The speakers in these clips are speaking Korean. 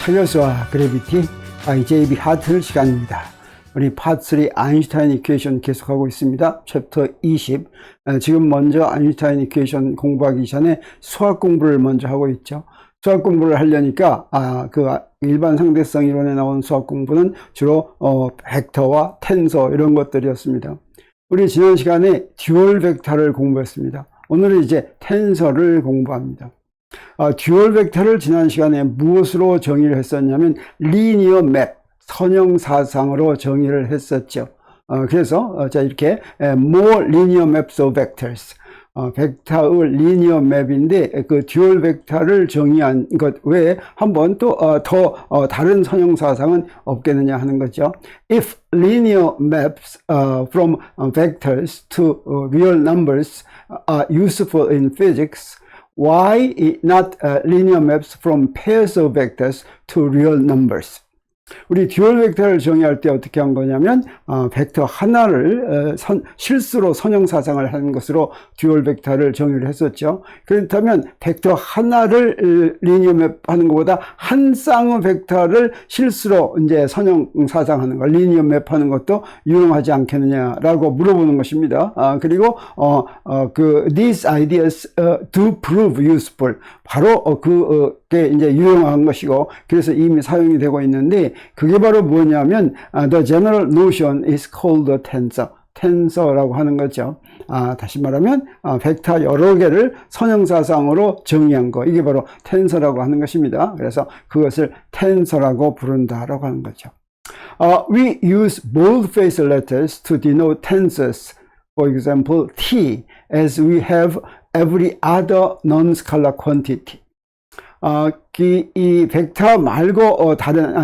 타결수와 그래비티 IJB 하트 시간입니다. 우리 파트 3 아인슈타인 이퀘이션 계속하고 있습니다. 챕터 20. 지금 먼저 아인슈타인 이퀘이션 공부하기 전에 수학 공부를 먼저 하고 있죠. 수학 공부를 하려니까 그 일반 상대성 이론에 나온 수학 공부는 주로 벡터와 텐서 이런 것들이었습니다. 우리 지난 시간에 듀얼 벡터를 공부했습니다. 오늘은 이제 텐서를 공부합니다. 듀얼 벡터를 지난 시간에 무엇으로 정의를 했었냐면 리니어 맵, 선형사상으로 정의를 했었죠. 그래서 자 이렇게 more linear maps of vectors, 벡터의 리니어 맵인데 그 듀얼 벡터를 정의한 것 외에 한번 또 더 다른 선형사상은 없겠느냐 하는 거죠. If linear maps from vectors to real numbers are useful in physics, why not linear maps from pairs of vectors to real numbers? 우리 듀얼 벡터를 정의할 때 어떻게 한 거냐면 벡터 하나를 실수로 선형사상을 하는 것으로 듀얼 벡터를 정의를 했었죠. 그렇다면 벡터 하나를 리니어 맵 하는 것보다 한 쌍의 벡터를 실수로 이제 선형사상하는 것, 리니어 맵 하는 것도 유용하지 않겠느냐라고 물어보는 것입니다. 그리고 these ideas do prove useful. 바로 그게 이제 유용한 것이고, 그래서 이미 사용이 되고 있는데, 그게 바로 뭐냐면 the general notion is called a tensor. 텐서라고 하는 거죠. 다시 말하면 벡터 여러 개를 선형사상으로 정의한 거, 이게 바로 텐서라고 하는 것입니다. 그래서 그것을 텐서라고 부른다라고 하는 거죠. We use boldface letters to denote tensors. For example, T, as we have every other non-scalar quantity. 이 벡터 말고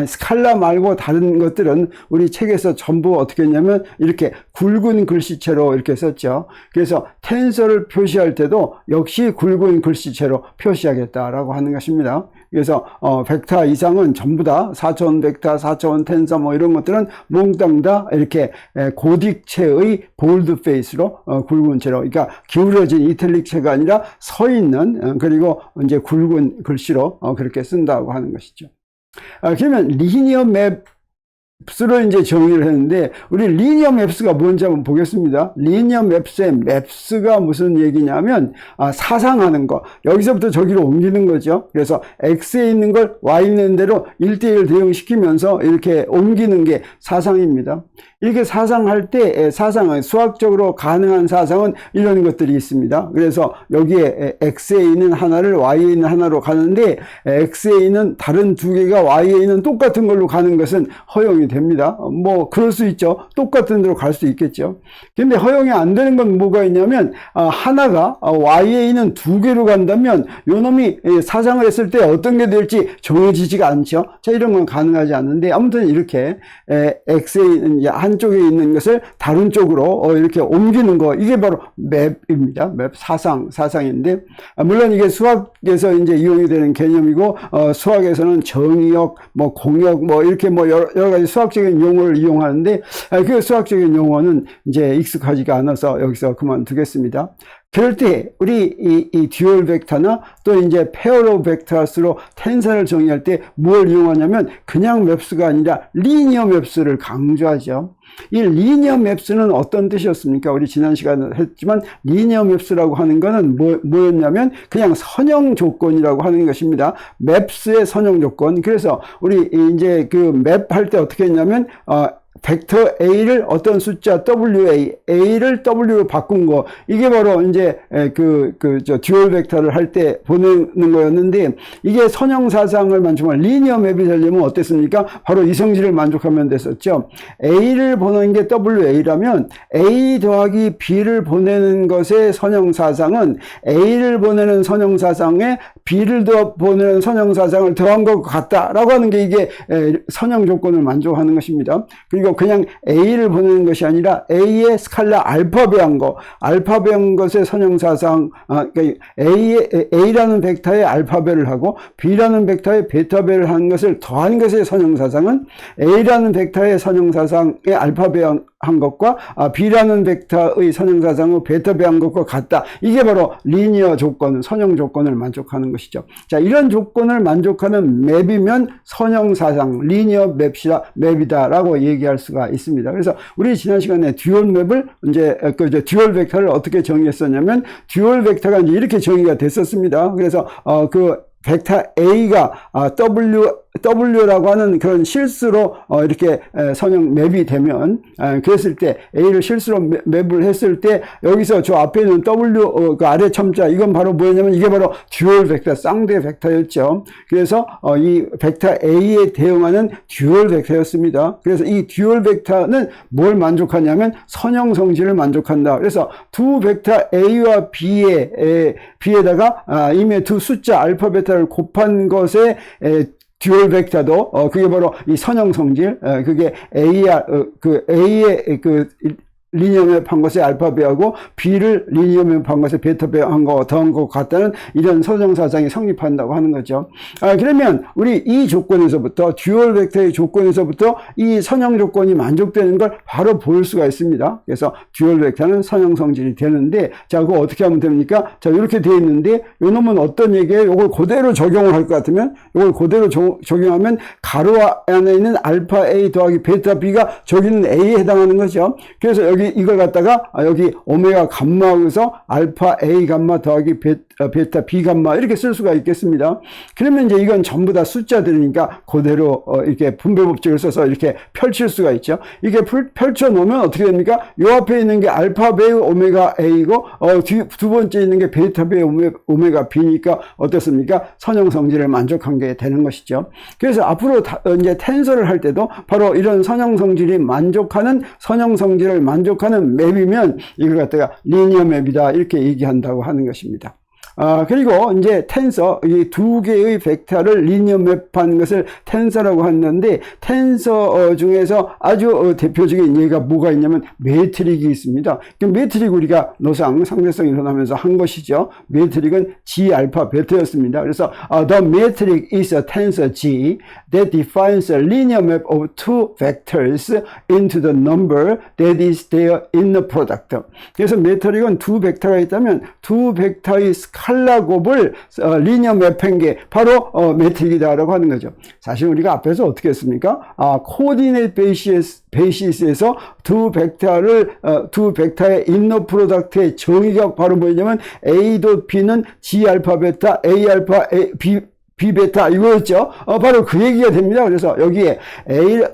스칼라 말고 다른 것들은 우리 책에서 전부 어떻게 했냐면 이렇게 굵은 글씨체로 이렇게 썼죠. 그래서 텐서를 표시할 때도 역시 굵은 글씨체로 표시하겠다라고 하는 것입니다. 그래서 벡터 이상은 전부 다 4차원 벡터, 4차원 텐서 뭐 이런 것들은 몽땅 다 이렇게 고딕체의 볼드페이스로 굵은 채로, 그러니까 기울어진 이탈릭체가 아니라 서 있는 그리고 이제 굵은 글씨로 그렇게 쓴다고 하는 것이죠. 그러면 리니어 맵스로 이제 정의를 했는데, 우리 리니어 맵스가 뭔지 한번 보겠습니다. 리니어 맵스의 맵스가 무슨 얘기냐면 사상하는 거, 여기서부터 저기로 옮기는 거죠. 그래서 X에 있는 걸 Y에 있는 대로 1대1 대응시키면서 이렇게 옮기는 게 사상입니다. 이렇게 사상할 때 사상은 수학적으로 가능한 사상은 이런 것들이 있습니다. 그래서 여기에 X에 있는 하나를 Y에 있는 하나로 가는데 X에 있는 다른 두 개가 Y에 있는 똑같은 걸로 가는 것은 허용이 됩니다. 뭐 그럴 수 있죠. 똑같은 데로 갈 수 있겠죠. 근데 허용이 안 되는 건 뭐가 있냐면 하나가 Y에 있는 두 개로 간다면 요놈이 사상을 했을 때 어떤 게 될지 정해지지가 않죠. 자, 이런 건 가능하지 않는데, 아무튼 이렇게 X에 있는 한쪽에 있는 것을 다른 쪽으로 이렇게 옮기는 거, 이게 바로 맵입니다. 맵, 사상인데, 물론 이게 수학에서 이제 이용이 되는 개념이고, 수학에서는 정의역, 뭐 공역, 뭐 이렇게 뭐 여러 가지 수학적인 용어를 이용하는데, 그 수학적인 용어는 이제 익숙하지가 않아서 여기서 그만두겠습니다. 그럴 때 우리 이 듀얼 벡터나 또 이제 페어 오브 벡터스로 텐서를 정의할 때 뭘 이용하냐면 그냥 맵스가 아니라 리니어 맵스를 강조하죠. 이 리니어 맵스는 어떤 뜻이었습니까? 우리 지난 시간에 했지만 리니어 맵스라고 하는 거는 뭐였냐면 그냥 선형 조건이라고 하는 것입니다. 맵스의 선형 조건. 그래서 우리 이제 그 맵 할 때 어떻게 했냐면 벡터 A를 어떤 숫자 A를 W로 바꾼 거, 이게 바로 이제 듀얼 벡터를 할 때 보내는 거였는데, 이게 선형사상을 만족한 리니어 맵이 되려면 어땠습니까? 바로 이 성질을 만족하면 됐었죠. A를 보내는 게 WA라면 A 더하기 B를 보내는 것의 선형사상은 A를 보내는 선형사상에 B를 보내는 선형사상을 더한 것 같다라고 하는 게 이게 선형 조건을 만족하는 것입니다. 그리고 그냥 A를 보내는 것이 아니라 A의 스칼라 알파 배한 거, 알파 배한 것의 선형사상, 그러니까 A라는 벡터의 알파배를 하고 B라는 벡터의 베타배를 하는 것을 더한 것의 선형사상은 A라는 벡터의 선형사상의 알파배한 한 것과 B라는 벡터의 선형사상의 베타 배한 것과 같다. 이게 바로 리니어 조건, 선형 조건을 만족하는 것이죠. 자, 이런 조건을 만족하는 맵이면 선형사상, 리니어 맵이다라고 얘기할 수가 있습니다. 그래서 우리 지난 시간에 듀얼 맵을 이제 듀얼 벡터를 어떻게 정의했었냐면 듀얼 벡터가 이제 이렇게 정의가 됐었습니다. 그래서 그 벡터 A가 W라고 하는 그런 실수로 이렇게 선형 맵이 되면 그랬을 때 A를 실수로 맵을 했을 때 여기서 저 앞에 있는 W 그 아래 첨자 이건 바로 뭐였냐면 이게 바로 듀얼 벡터 쌍대 벡터였죠. 그래서 이 벡터 A에 대응하는 듀얼 벡터였습니다. 그래서 이 듀얼 벡터는 뭘 만족하냐면 선형 성질을 만족한다. 그래서 두 벡터 A와 B에다가 이미 두 숫자 알파 베타를 곱한 것에 듀얼 벡터도 그게 바로 이 선형 성질 그게 A의 리니어 맵한 것에 알파 배하고 B를 리니어 맵한 것에 베타 배한 거 더한 것 같다는 이런 선형사상이 성립한다고 하는 거죠. 그러면 우리 이 조건에서부터 듀얼 벡터의 조건에서부터 이 선형 조건이 만족되는 걸 바로 볼 수가 있습니다. 그래서 듀얼 벡터는 선형 성질이 되는데 자 그거 어떻게 하면 됩니까? 자 이렇게 되어 있는데 요 놈은 어떤 얘기예요? 이걸 그대로 적용을 할 것 같으면 이걸 그대로 적용하면 가로 안에 있는 알파 A 더하기 베타 B가 저기는 A에 해당하는 거죠. 그래서 여기 이걸 갖다가 여기 오메가 감마에서 알파 A 감마 더하기 베타 B 감마 이렇게 쓸 수가 있겠습니다. 그러면 이제 이건 전부 다 숫자들이니까 그대로 이렇게 분배 법칙을 써서 이렇게 펼칠 수가 있죠. 이게 펼쳐 놓으면 어떻게 됩니까? 요 앞에 있는 게 알파 베이 오메가 A고 두 번째 있는 게 베타 베이 오메가 B니까 어떻습니까? 선형 성질을 만족한 게 되는 것이죠. 그래서 앞으로 이제 텐서를 할 때도 바로 이런 선형 성질이 만족하는 선형 성질을 만족하는 맵이면 이걸 갖다가 리니어 맵이다 이렇게 얘기한다고 하는 것입니다. 그리고 이제 텐서, 이 두 개의 벡터를 리니어 맵한 것을 텐서라고 하는데, 텐서 중에서 아주 대표적인 예가 뭐가 있냐면, 매트릭이 있습니다. 그 매트릭 우리가 노상, 상대성 이론하면서 한 것이죠. 매트릭은 G 알파 베타였습니다. 그래서, the metric is a tensor G that defines a linear map of two vectors into the number that is their inner product. 그래서 매트릭은 두 벡터가 있다면, 두 벡터의 스칼라 곱을 리니어 맵한 게 바로 매트릭이다라고 하는 거죠. 사실 우리가 앞에서 어떻게 했습니까? 코디네이트 베이시스에서 두 벡터의 인너 프로덕트의 정의가 바로 뭐냐면 A 도 B는 G 알파 베타 A 알파 B 베타 이거였죠. 바로 그 얘기가 됩니다. 그래서 여기에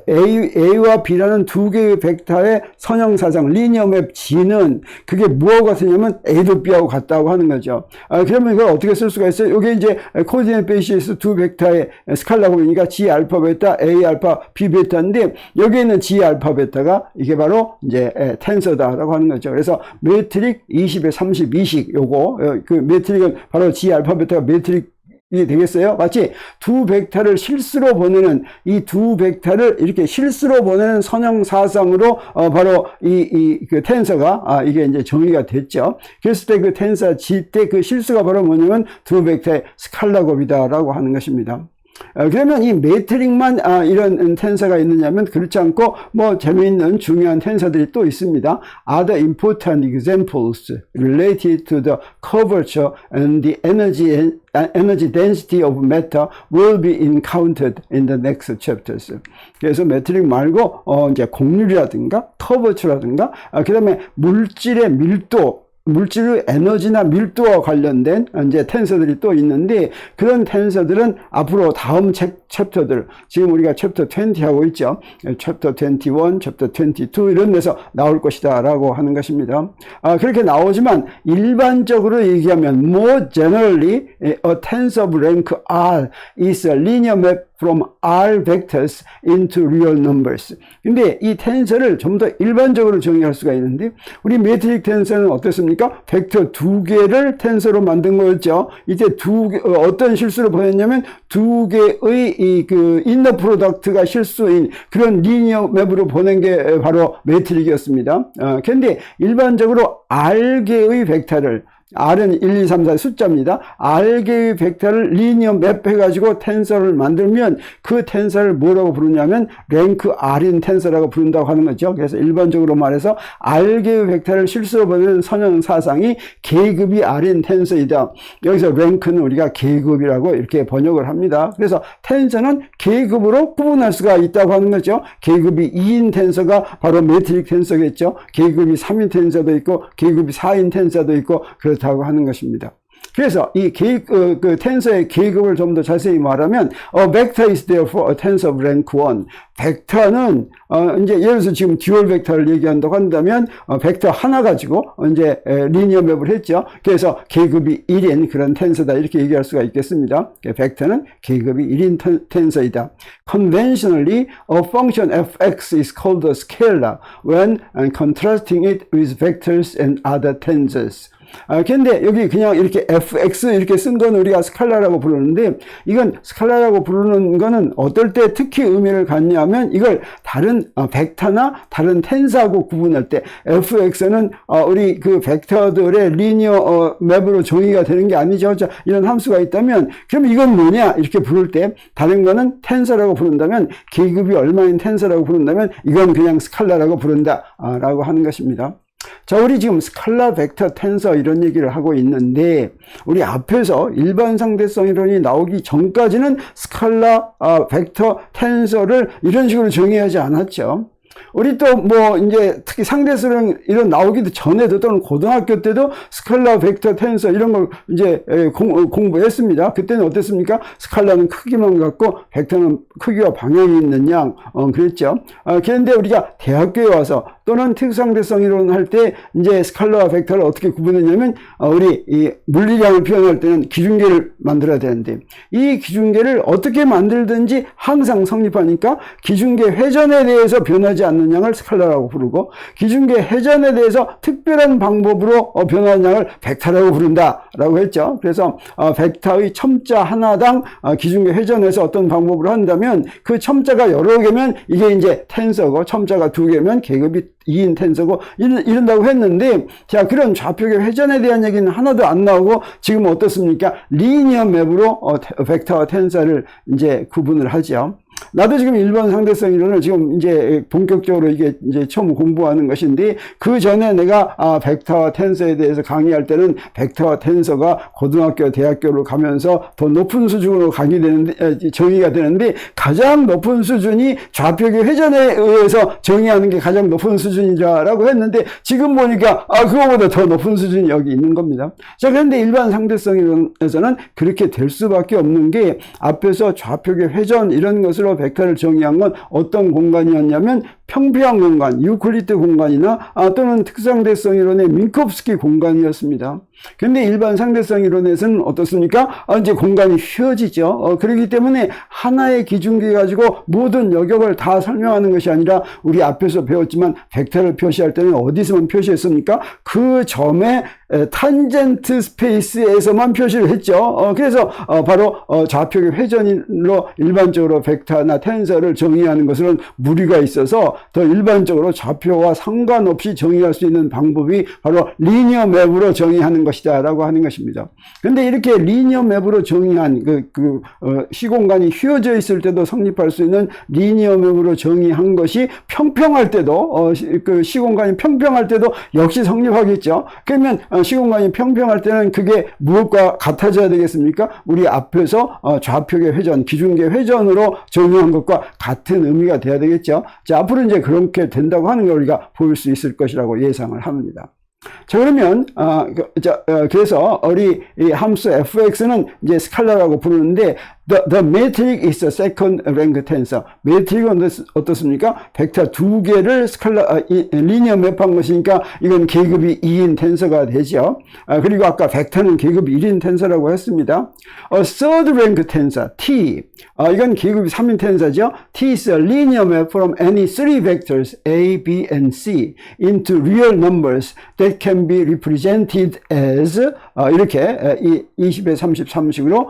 A와 B라는 두 개의 벡터의 선형사상 리니어 맵 G는 그게 뭐하고 같으냐면 A도 B하고 같다고 하는 거죠. 그러면 이걸 어떻게 쓸 수가 있어요? 여기 이제 코디네이트 베이시스 두 벡터의 스칼라 곱이니까 G 알파 베타 A 알파 B 베타인데 여기에 있는 G 알파 베타가 이게 바로 이제 텐서다라고 하는 거죠. 그래서 매트릭 20에 32식 요거 그 매트릭은 바로 G 알파 베타가 매트릭 이 되겠어요? 마치 두 벡터를 실수로 보내는 이 두 벡터를 이렇게 실수로 보내는 선형사상으로 바로 그 텐서가 이게 이제 정의가 됐죠. 그랬을 때 그 텐서 G 때 그 실수가 바로 뭐냐면 두 벡터의 스칼라 곱이다라고 하는 것입니다. 그러면 이 매트릭만 이런 텐서가 있느냐면 그렇지 않고 뭐 재미있는 중요한 텐서들이 또 있습니다. Other important examples related to the curvature and the energy density of matter will be encountered in the next chapters. 그래서 매트릭 말고 이제 곡률이라든가 커버처라든가 그다음에 물질의 밀도 물질의 에너지나 밀도와 관련된 이제 텐서들이 또 있는데 그런 텐서들은 앞으로 다음 챕터들 지금 우리가 챕터 20 하고 있죠. 챕터 21, 챕터 22 이런 데서 나올 것이다 라고 하는 것입니다. 그렇게 나오지만 일반적으로 얘기하면 more generally a tensor of rank R is a linear map from R vectors into real numbers. 근데 이 텐서를 좀 더 일반적으로 정의할 수가 있는데 우리 매트릭 텐서는 어떻습니까? 벡터 두 개를 텐서로 만든 거였죠. 이때 어떤 실수를 보냈냐면 두 개의 그 인너 프로덕트가 실수인 그런 리니어 맵으로 보낸 게 바로 매트릭이었습니다. 근데 일반적으로 R개의 벡터를 R은 1, 2, 3, 4 숫자입니다. R개의 벡터를 리니어 맵해가지고 텐서를 만들면 그 텐서를 뭐라고 부르냐면 랭크 R인 텐서라고 부른다고 하는 거죠. 그래서 일반적으로 말해서 R개의 벡터를 실수로 보내는 선형사상이 계급이 R인 텐서이다. 여기서 랭크는 우리가 계급이라고 이렇게 번역을 합니다. 그래서 텐서는 계급으로 구분할 수가 있다고 하는 거죠. 계급이 2인 텐서가 바로 매트릭 텐서겠죠. 계급이 3인 텐서도 있고 계급이 4인 텐서도 있고 그렇다고 하는 것입니다. 그래서 이 그 텐서의 계급을 좀 더 자세히 말하면 a vector is therefore a tensor of rank 1. 벡터는 이제 예를 들어서 지금 듀얼 벡터를 얘기한다고 한다면 벡터 하나 가지고 이제 리니어 맵을 했죠. 그래서 계급이 1인 그런 텐서다 이렇게 얘기할 수가 있겠습니다. 벡터는 계급이 1인 텐서이다. Conventionally, a function fx is called a scalar when contrasting it with vectors and other tensors. 근데 여기 그냥 이렇게 fx 이렇게 쓴 건 우리가 스칼라라고 부르는데 이건 스칼라라고 부르는 거는 어떨 때 특히 의미를 갖냐면 이걸 다른 벡터나 다른 텐서하고 구분할 때 fx는 우리 그 벡터들의 리니어 맵으로 정의가 되는 게 아니죠. 자, 이런 함수가 있다면 그럼 이건 뭐냐 이렇게 부를 때 다른 거는 텐서라고 부른다면 계급이 얼마인 텐서라고 부른다면 이건 그냥 스칼라라고 부른다 라고 하는 것입니다. 자, 우리 지금 스칼라 벡터 텐서 이런 얘기를 하고 있는데 우리 앞에서 일반 상대성 이론이 나오기 전까지는 스칼라 벡터 텐서를 이런 식으로 정의하지 않았죠. 우리 또 뭐 이제 특히 상대성 이론 나오기도 전에도 또는 고등학교 때도 스칼라 벡터 텐서 이런 걸 이제 공부했습니다. 그때는 어땠습니까? 스칼라는 크기만 갖고 벡터는 크기와 방향이 있는 양 그랬죠. 그런데 우리가 대학교에 와서 또는 특수상대성 이론 할 때 이제 스칼라와 벡터를 어떻게 구분했냐면 우리 이 물리량을 표현할 때는 기준계를 만들어야 되는데 이 기준계를 어떻게 만들든지 항상 성립하니까 기준계 회전에 대해서 변하지 않는 양을 스칼라라고 부르고 기준계 회전에 대해서 특별한 방법으로 변하는 양을 벡터라고 부른다라고 했죠. 그래서 벡터의 첨자 하나당 기준계 회전에서 어떤 방법으로 한다면 그 첨자가 여러 개면 이게 이제 텐서고 첨자가 두 개면 계급이 2인 텐서고 이런다고 했는데 자 그런 좌표계 회전에 대한 얘기는 하나도 안 나오고 지금 어떻습니까? 리니어 맵으로 벡터와 텐서를 이제 구분을 하죠. 나도 지금 일반 상대성 이론을 지금 이제 본격적으로 이게 이제 처음 공부하는 것인데 그 전에 내가 벡터와 텐서에 대해서 강의할 때는 벡터와 텐서가 고등학교, 대학교로 가면서 더 높은 수준으로 정의가 되는데 가장 높은 수준이 좌표계 회전에 의해서 정의하는 게 가장 높은 수준이라고 했는데 지금 보니까 그거보다 더 높은 수준이 여기 있는 겁니다. 자, 그런데 일반 상대성 이론에서는 그렇게 될 수밖에 없는 게 앞에서 좌표계 회전 이런 것으로 벡터를 정의한 건 어떤 공간이었냐면 평평한 공간, 유클리드 공간이나 또는 특상대성 이론의 민콥스키 공간이었습니다. 근데 일반 상대성 이론에서는 어떻습니까? 이제 공간이 휘어지죠. 그렇기 때문에 하나의 기준계 가지고 모든 영역을 다 설명하는 것이 아니라 우리 앞에서 배웠지만 벡터를 표시할 때는 어디서만 표시했습니까? 그 점의 탄젠트 스페이스에서만 표시를 했죠. 그래서 바로 좌표계 회전으로 일반적으로 벡터나 텐서를 정의하는 것은 무리가 있어서 더 일반적으로 좌표와 상관없이 정의할 수 있는 방법이 바로 리니어 맵으로 정의하는 것이다 라고 하는 것입니다. 근데 이렇게 리니어 맵으로 정의한 시공간이 휘어져 있을 때도 성립할 수 있는 리니어 맵으로 정의한 것이 평평할 때도 그 시공간이 평평할 때도 역시 성립하겠죠. 그러면 시공간이 평평할 때는 그게 무엇과 같아져야 되겠습니까? 우리 앞에서 좌표계 회전, 기준계 회전으로 정의한 것과 같은 의미가 돼야 되겠죠. 자, 앞으로 이제 그렇게 된다고 하는 걸 우리가 볼 수 있을 것이라고 예상을 합니다. 자, 그러면 그래서 우리 이 함수 fx는 이제 스칼라라고 부르는데 the metric is the second rank tensor. metric은 어떻습니까? 벡터 두 개를 리니어 맵한 것이니까 이건 계급이 2인 텐서가 되죠. 그리고 아까 벡터는 계급이 1인 텐서라고 했습니다. third rank tensor t. 이건 계급이 3인 텐서죠. t is a linear map from any three vectors a, b, and c into real numbers that can be represented as 이렇게 20의 33식으로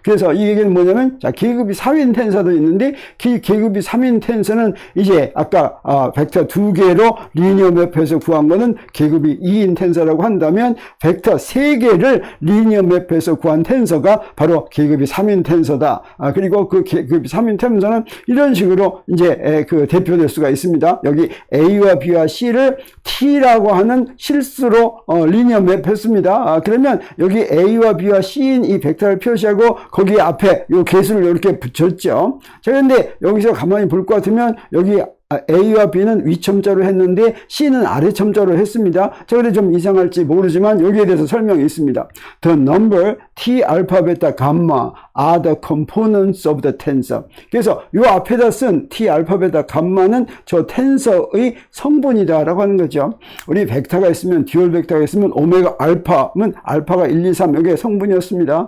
그래서 이 얘기는 뭐냐면 자 계급이 4인 텐서도 있는데 계급이 3인 텐서는 이제 아까 벡터 2개로 리니어 맵해서 구한 거는 계급이 2인 텐서라고 한다면 벡터 3개를 리니어 맵해서 구한 텐서가 바로 계급이 3인 텐서다. 그리고 그 계급이 3인 텐서는 이런 식으로 이제 그 대표될 수가 있습니다. 여기 A와 B와 C를 T라고 하는 실수로 리니어 맵했습니다. 그러면 여기 A와 B와 C인 이 벡터를 표시하고 거기 앞에 요 개수를 이렇게 붙였죠. 자, 그런데 여기서 가만히 볼 것 같으면 여기 A와 B는 위첨자로 했는데 C는 아래첨자로 했습니다. 자, 그래 좀 이상할지 모르지만 여기에 대해서 설명이 있습니다. The number T, 알파, 베타, 감마 are the components of the tensor. 그래서 요 앞에다 쓴 T, 알파, 베타, 감마는 저 텐서의 성분이다라고 하는 거죠. 우리 벡터가 있으면 듀얼 벡터가 있으면 오메가 알파는 알파가 1, 2, 3 여기에 성분이었습니다.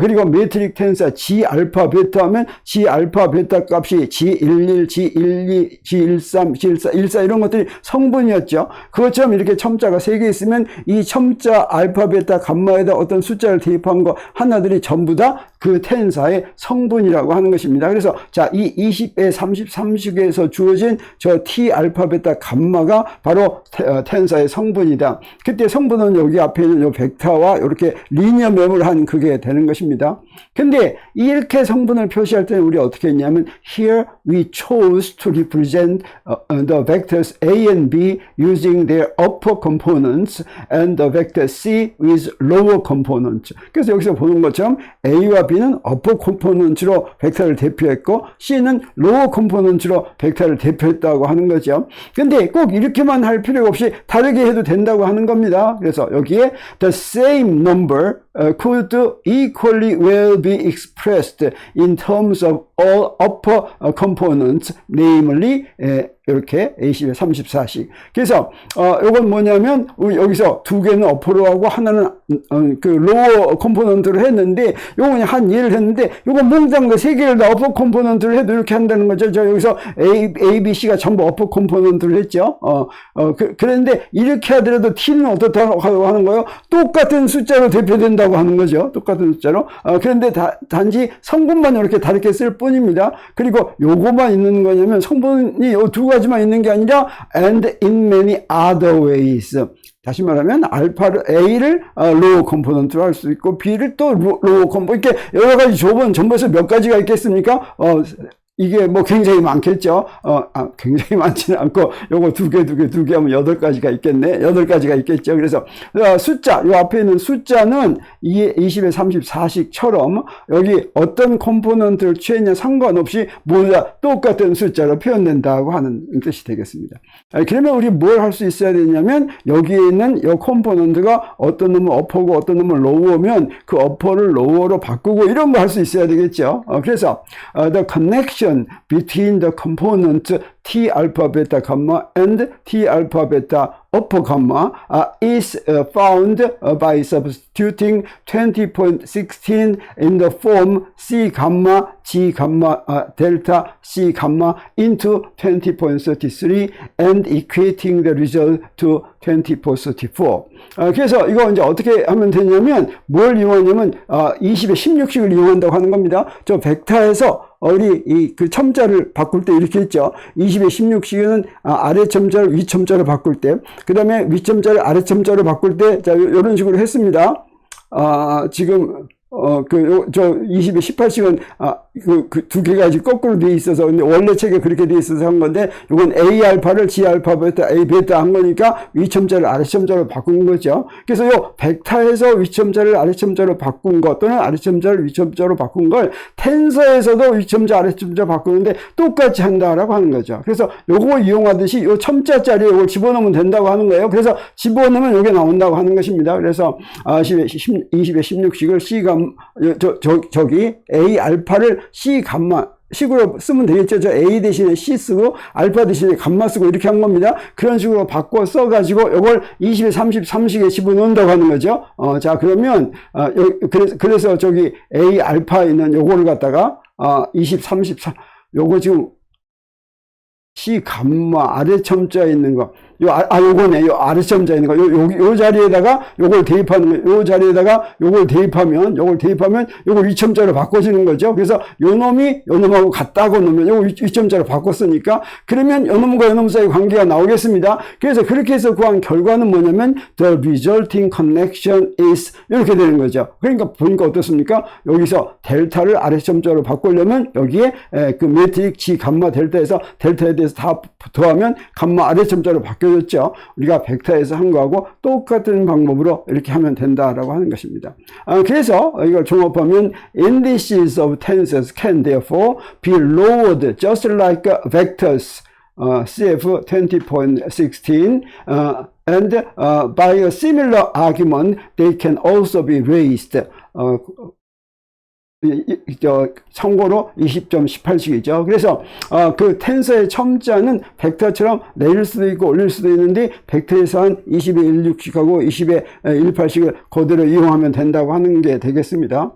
그리고 메트릭 텐서 G, 알파, 베타 하면 G, 알파, 베타 값이 G11, G12, G13, G14, 14 이런 것들이 성분이었죠. 그것처럼 이렇게 첨자가 3개 있으면 이 첨자 알파, 베타, 감마에다 어떤 숫자를 대입한 거 하나들이 전부 다 그 텐사의 성분이라고 하는 것입니다. 그래서 자, 이 20의 33식에서 주어진 저 T, 알파, 베타, 감마가 바로 텐사의 성분이다. 그때 성분은 여기 앞에 있는 요 벡터와 이렇게 리니어 맵을 한 그게 되는 것입니다. 근데 이렇게 성분을 표시할 때는 우리 어떻게 했냐면 here we chose to represent the vectors A and B using their upper components and the vector C with lower components. 그래서 여기서 보는 것처럼 A와 B는 upper components로 벡터를 대표했고 C는 lower components로 벡터를 대표했다고 하는 거죠. 근데 꼭 이렇게만 할 필요가 없이 다르게 해도 된다고 하는 겁니다. 그래서 여기에 the same number could equally well be expressed in terms of all upper components, namely 이렇게 A10의 34식. 그래서 이건 뭐냐면 여기서 두 개는 어퍼로 하고 하나는 그 로어 컴포넌트로 했는데 요건 한 예를 했는데 요건 몽땅 그 세 개를 다 어퍼 컴포넌트를 해도 이렇게 한다는 거죠. 저 여기서 A, B, C가 전부 어퍼 컴포넌트를 했죠. 그런데 이렇게 하더라도 T는 어떻다고 하는 거예요? 똑같은 숫자로 대표된다고 하는 거죠. 똑같은 숫자로. 그런데 단지 성분만 이렇게 다르게 쓸 뿐입니다. 그리고 요거만 있는 거냐면 성분이 요 두 가지만 있는 게 아니라 and in many other ways. 다시 말하면 알파를 A를 로우 컴포넌트로 할 수 있고 B를 또 로우 컴포넌트 이렇게 여러 가지 좁은 전부에서 몇 가지가 있겠습니까? 이게 뭐 굉장히 많겠죠. 굉장히 많지는 않고 요거 두 개 하면 8가지가 있겠네. 8가지가 있겠죠. 그래서 숫자, 요 앞에 있는 숫자는 이 20의 34식처럼 여기 어떤 컴포넌트를 취했냐 상관없이 모두 다 똑같은 숫자로 표현된다고 하는 뜻이 되겠습니다. 그러면 우리 뭘 할 수 있어야 되냐면 여기에 있는 요 컴포넌트가 어떤 놈은 어퍼고 어떤 놈은 로우면 그 어퍼를 로우로 바꾸고 이런 거 할 수 있어야 되겠죠. 그래서 the connection between the component T alpha beta gamma and T alpha beta upper gamma is found by substituting 20.16 in the form C gamma G gamma delta C gamma into 20.33 and equating the result to 2434. 그래서 이거 이제 어떻게 하면 되냐면 뭘 이용하냐면 20의 16식을 이용한다고 하는 겁니다. 저 벡터에서 우리 그 첨자를 바꿀 때 이렇게 했죠. 20의 16식은 아래 첨자를 위 첨자로 바꿀 때, 그 다음에 위 첨자를 아래 첨자로 바꿀 때, 자, 이런 식으로 했습니다. 지금 저 20의 18식은 그 두 개가 아직 거꾸로 돼 있어서 근데 원래 책에 그렇게 돼 있어서 한 건데 이건 A 알파를 G 알파 베타 A 베타 한 거니까 위첨자를 아래첨자로 바꾼 거죠. 그래서 요 벡터에서 위첨자를 아래첨자로 바꾼 것 또는 아래첨자를 위첨자로 바꾼 걸 텐서에서도 위첨자 아래첨자 바꾸는데 똑같이 한다라고 하는 거죠. 그래서 요거 이용하듯이 요 첨자 자리에 이걸 집어넣으면 된다고 하는 거예요. 그래서 집어넣으면 요게 나온다고 하는 것입니다. 그래서 20의 16식을 C 감마 저기 A 알파를 C 감마 식으로 쓰면 되겠죠. 저 A 대신에 C 쓰고 알파 대신에 감마 쓰고 이렇게 한 겁니다. 그런 식으로 바꿔 써가지고 이걸 20의 33식에 집어넣는다고 하는 거죠. 자, 그러면 그래서 저기 A 알파 있는 요거를 갖다가 20, 33 요거 지금 C 감마 아래 첨자에 있는 거 요거네. 요 아래점자 있는 거. 요 자리에다가 요걸 대입하는 거예요. 요 자리에다가 요걸 대입하면 요걸 위점자로 바꿔지는 거죠. 그래서 요 놈하고 같다고 놓으면 요거 위점자로 바꿨으니까 그러면 요 놈과 요 놈 사이 관계가 나오겠습니다. 그래서 그렇게 해서 구한 결과는 뭐냐면 the resulting connection is 이렇게 되는 거죠. 그러니까 보니까 어떻습니까? 여기서 델타를 아래점자로 바꾸려면 여기에 그 매트릭 G 감마 델타에서 델타에 대해서 다 더하면 감마 아래점자로 바뀌어졌죠. 우리가 벡터에서 한 거하고 똑같은 방법으로 이렇게 하면 된다라고 하는 것입니다. 그래서 이걸 종합하면 indices of tensors can therefore be lowered just like vectors CF 20.16 and by a similar argument they can also be raised. 참고로 20.18씩이죠. 그래서 그 텐서의 첨자는 벡터처럼 내릴 수도 있고 올릴 수도 있는데 벡터에서 한 20의 16씩하고 20의 18씩을 그대로 이용하면 된다고 하는 게 되겠습니다.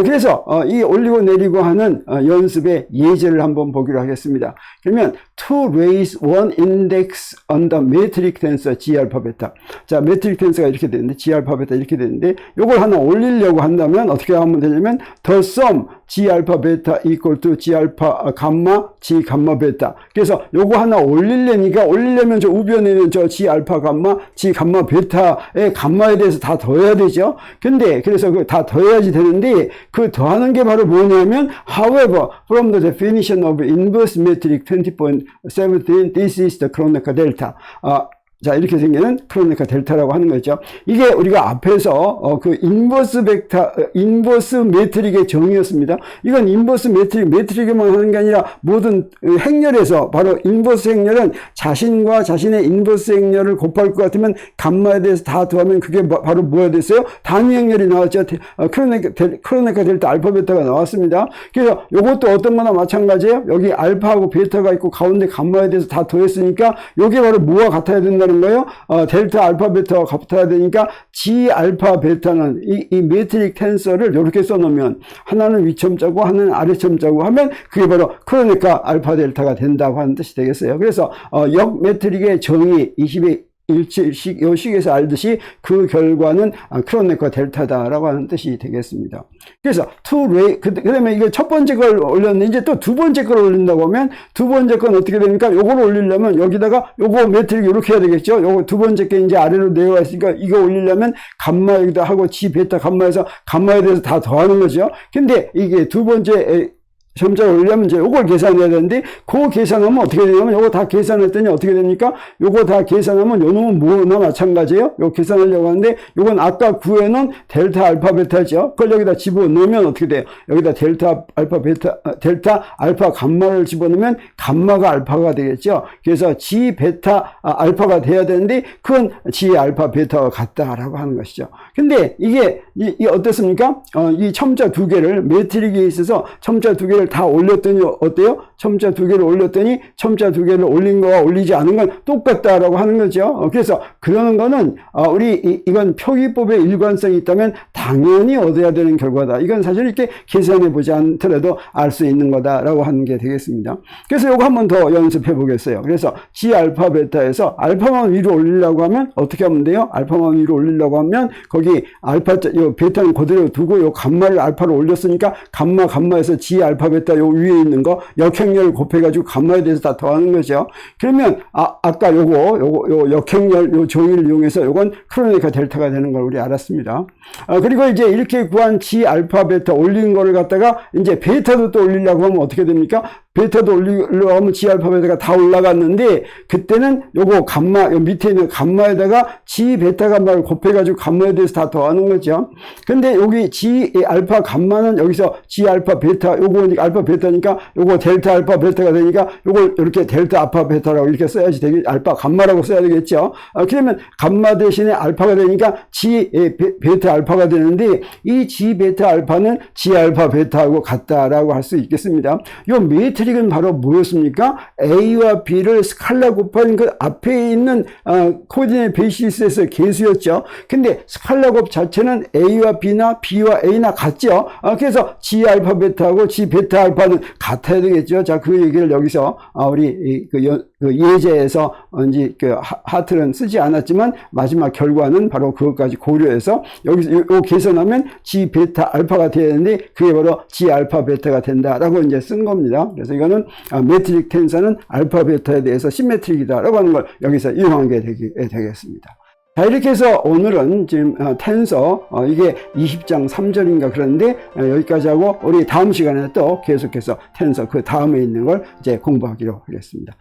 그래서 이 올리고 내리고 하는 연습의 예제를 한번 보기로 하겠습니다. 그러면 to raise one index on the metric tensor G 알파 베타. 자, metric tensor가 이렇게 되는데 G 알파 베타 이렇게 되는데 요걸 하나 올리려고 한다면 어떻게 하면 되냐면 the sum G 알파 베타 equal to G 알파 감마 G 감마 베타. 그래서 요거 하나 올리려면 저 우변에 있는 저 G 알파 감마 G 감마 베타의 감마에 대해서 다 더해야 되죠. 근데 그래서 그 다 더해야지 되는데 그 더하는 게 바로 뭐냐면 however from the definition of inverse metric 20.17 this is the Kronecker delta. 자, 이렇게 생기는 크로네커 델타라고 하는 거죠. 이게 우리가 앞에서 그 인버스 매트릭의 정의였습니다. 이건 인버스 매트릭에만 하는 게 아니라 모든 행렬에서 바로 인버스 행렬은 자신과 자신의 인버스 행렬을 곱할 것 같으면 감마에 대해서 다 더하면 그게 바로 뭐가 됐어요? 단위 행렬이 나왔죠. 크로네커 델타 알파 베타가 나왔습니다. 그래서 이것도 어떤 거나 마찬가지예요. 여기 알파하고 베타가 있고 가운데 감마에 대해서 다 더했으니까 이게 바로 뭐와 같아야 된다 거예요. 델타 알파 베타가 같아야 되니까 G 알파 베타는 이 매트릭 텐서를 이렇게 써놓으면 하나는 위점자고 하나는 아래점자고 하면 그게 바로 그러니까 알파 델타가 된다고 하는 뜻이 되겠어요. 그래서 역 매트릭의 정의 20의 요 식에서 알듯이 그 결과는 크로네커 델타다라고 하는 뜻이 되겠습니다. 그래서 그다음에 이거 첫 번째 걸 올렸는데 이제 또 두 번째 걸 올린다고 하면 두 번째 건 어떻게 됩니까? 요걸 올리려면 여기다가 요거 매트릭 이렇게 해야 되겠죠. 요거 두 번째 게 이제 아래로 내려와 있으니까 이거 올리려면 감마 여기다 하고 G 베타 감마에서 감마에 대해서 다 더하는 거죠. 근데 이게 두 번째 점자를 올리려면 이제 요걸 계산해야 되는데 그 계산하면 어떻게 되냐면 요거 다 계산했더니 어떻게 됩니까? 요거 다 계산하면 요 놈은 뭐나 마찬가지예요. 요 계산하려고 하는데 요건 아까 구해놓은 델타 알파 베타죠. 그걸 여기다 집어넣으면 어떻게 돼요? 여기다 델타 알파 감마를 집어넣으면 감마가 알파가 되겠죠. 그래서 G 베타 알파가 돼야 되는데 그건 G 알파 베타와 같다라고 하는 것이죠. 근데 이게 어떻습니까? 이 첨자 두 개를 매트릭에 있어서 첨자 두 개를 다 올렸더니 어때요? 첨자 두 개를 올렸더니 첨자 두 개를 올린 거와 올리지 않은 건 똑같다라고 하는 거죠. 그래서 그러는 거는 이건 표기법의 일관성이 있다면 당연히 얻어야 되는 결과다. 이건 사실 이렇게 계산해 보지 않더라도 알 수 있는 거다라고 하는 게 되겠습니다. 그래서 이거 한번 더 연습해 보겠어요. 그래서 G 알파 베타에서 알파만 위로 올리려고 하면 어떻게 하면 돼요? 알파만 위로 올리려고 하면 거기 요 베타는 그대로 두고 요 감마를 알파로 올렸으니까 감마에서 G 알파 베타 요 위에 있는 거 역행렬을 곱해가지고 감마에 대해서 다 더하는 거죠. 그러면 아까 요 역행렬 요 정의를 이용해서 요건 크로네커 델타가 되는 걸 우리 알았습니다. 그리고 이제 이렇게 구한 G 알파 베타 올린 거를 갖다가 이제 베타도 또 올리려고 하면 어떻게 됩니까? 베타도 올리려고 하면 G 알파 베타가 다 올라갔는데 그때는 요거 감마 요 밑에 있는 감마에다가 G 베타 감마를 곱해가지고 감마에 대해서 다 더하는 거죠. 근데 여기 G 알파 감마는 여기서 G 알파 베타 요거 알파 베타니까 요거 델타 알파 베타가 되니까 요걸 이렇게 델타 알파 베타라고 이렇게 써야지 되게 알파 감마라고 써야 되겠죠. 그러면 감마 대신에 알파가 되니까 G 베타 알파가 되는데 이 G 베타 알파는 G 알파 베타하고 같다라고 할 수 있겠습니다. 요 매트릭은 바로 뭐였습니까? A와 B를 스칼라 곱한 그 앞에 있는 코디네이트 베이시스에서 계수였죠. 근데 스칼라 곱 자체는 A와 B나 B와 A나 같죠. 그래서 G 알파 베타하고 G 베타 베타 알파는 같아야 되겠죠. 자, 그 얘기를 여기서 우리 그 예제에서 이제 그 하트는 쓰지 않았지만 마지막 결과는 바로 그것까지 고려해서 여기서 요 계산하면 G 베타 알파가 돼야 되는데 그게 바로 G 알파 베타가 된다라고 이제 쓴 겁니다. 그래서 이거는 메트릭 텐서는 알파 베타에 대해서 시메트릭이다라고 하는 걸 여기서 이용한 게 되겠습니다. 자, 이렇게 해서 오늘은 지금 텐서 이게 20장 3절인가 그런데 여기까지 하고 우리 다음 시간에 또 계속해서 텐서 그 다음에 있는 걸 이제 공부하기로 하겠습니다.